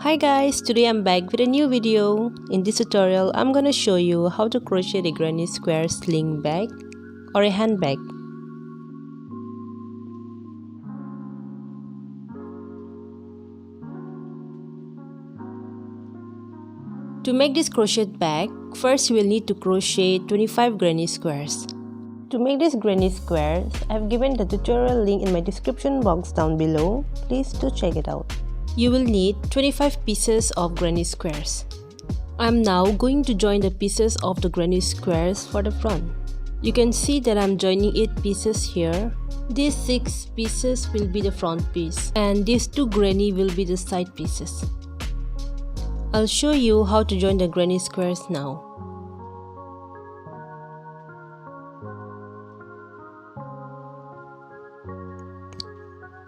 Hi guys, today I'm back with a new video. In this tutorial, I'm gonna show you how to crochet a granny square sling bag or a handbag. To make this crochet bag, first you will need to crochet 25 granny squares. To make these granny squares, I've given the tutorial link in my description box down below. Please do check it out. You will need 25 pieces of granny squares. I'm now going to join the pieces of the granny squares for the front. You can see that I'm joining 8 pieces here. These 6 pieces will be the front piece and these 2 granny will be the side pieces. I'll show you how to join the granny squares now.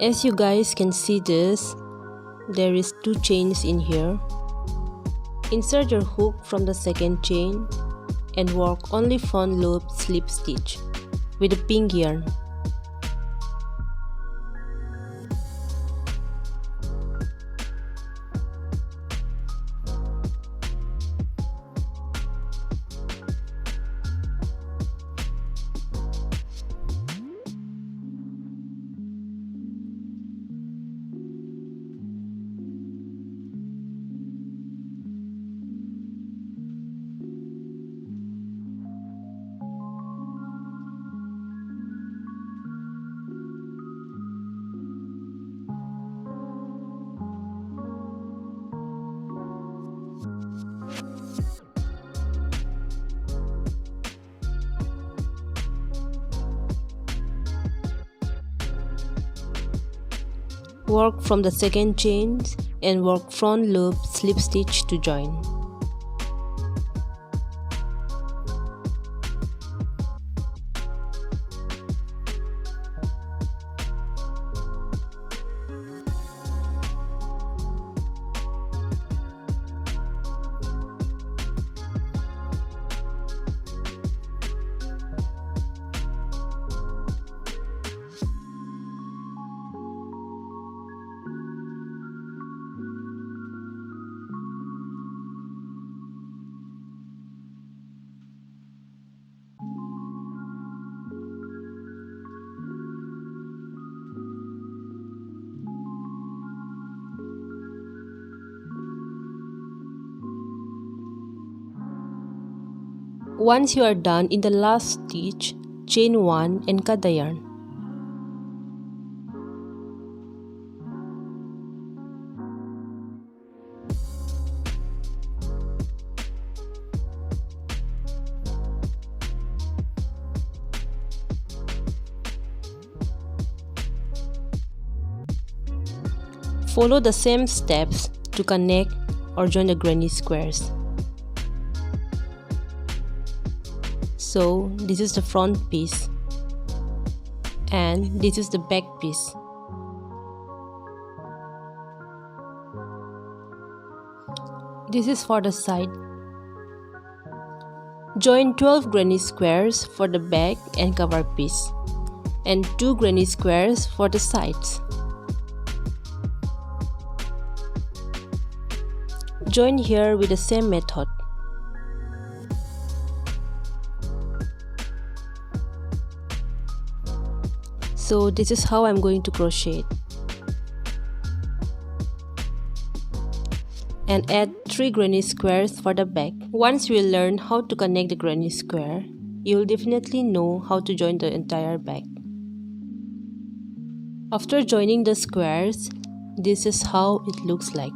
As you guys can see this, there is 2 chains in here. Insert your hook from the second chain and work only front loop slip stitch with a pink yarn. Work from the second chain and work front loop slip stitch to join. Once you are done in the last stitch, chain 1 and cut the yarn. Follow the same steps to connect or join the granny squares. So this is the front piece and this is the back piece. This is for the side. Join 12 granny squares for the back and cover piece and 2 granny squares for the sides. Join here with the same method. So this is how I'm going to crochet it. And add 3 granny squares for the back. Once you learn how to connect the granny square, you'll definitely know how to join the entire bag. After joining the squares, this is how it looks like.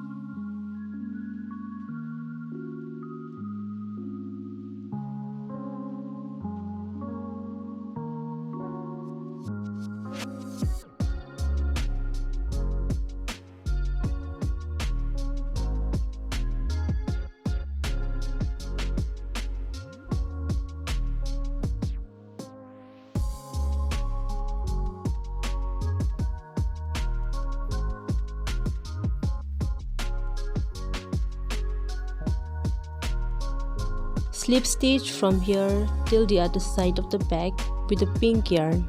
Slip stitch from here till the other side of the bag with the pink yarn.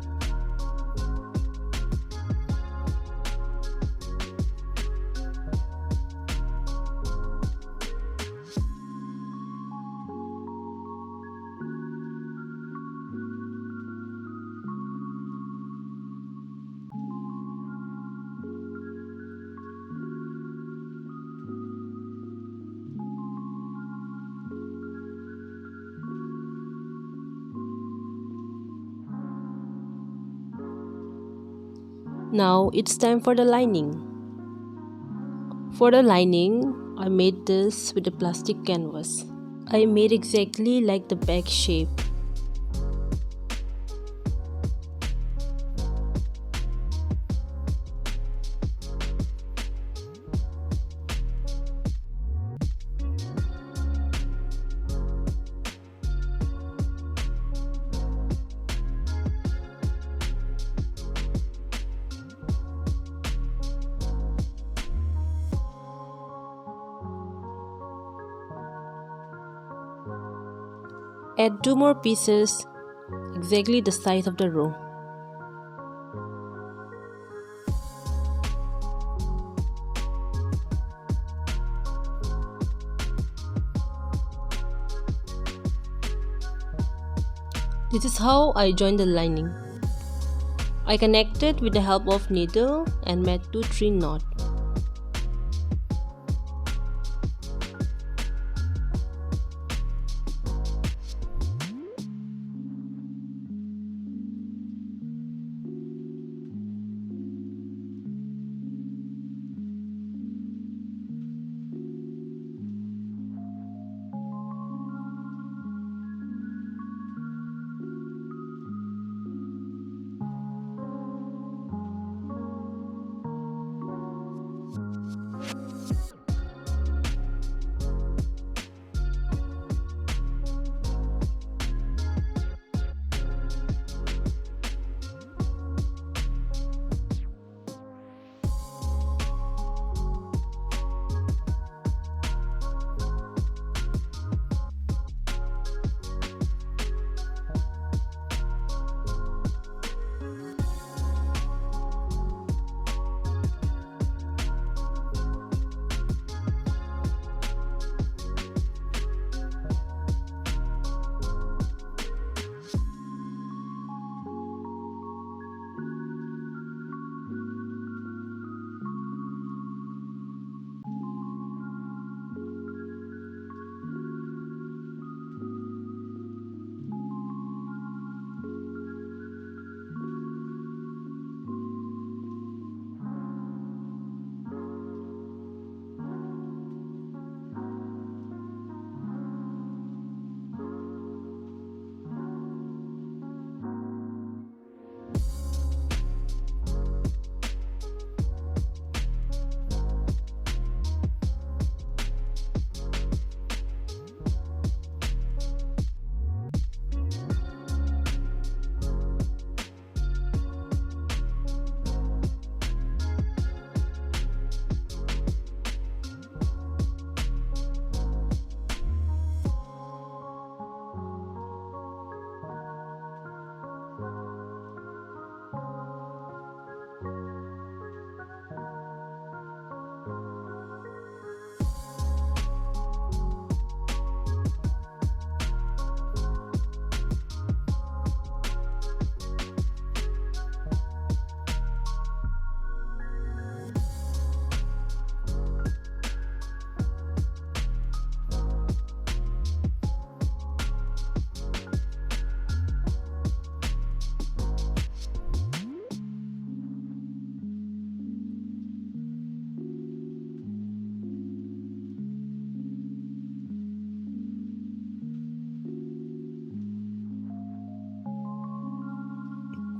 Now it's time for the lining. For the lining, I made this with a plastic canvas. I made exactly like the bag shape. Add 2 more pieces, exactly the size of the row. This is how I joined the lining. I connected with the help of needle and made 2-3 knots.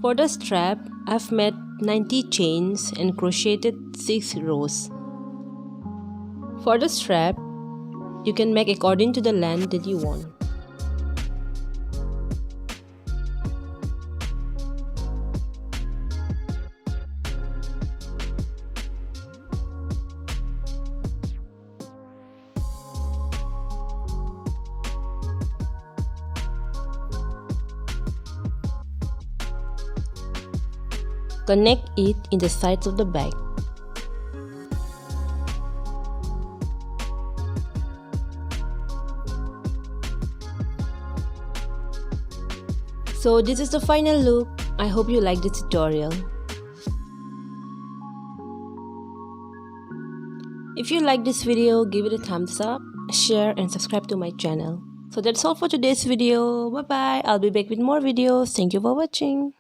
For the strap, I've made 90 chains and crocheted 6 rows. For the strap, you can make according to the length that you want. Connect it in the sides of the bag. So this is the final look. I hope you like this tutorial. If you like this video, give it a thumbs up, share and subscribe to my channel. So that's all for today's video. Bye bye. I'll be back with more videos. Thank you for watching.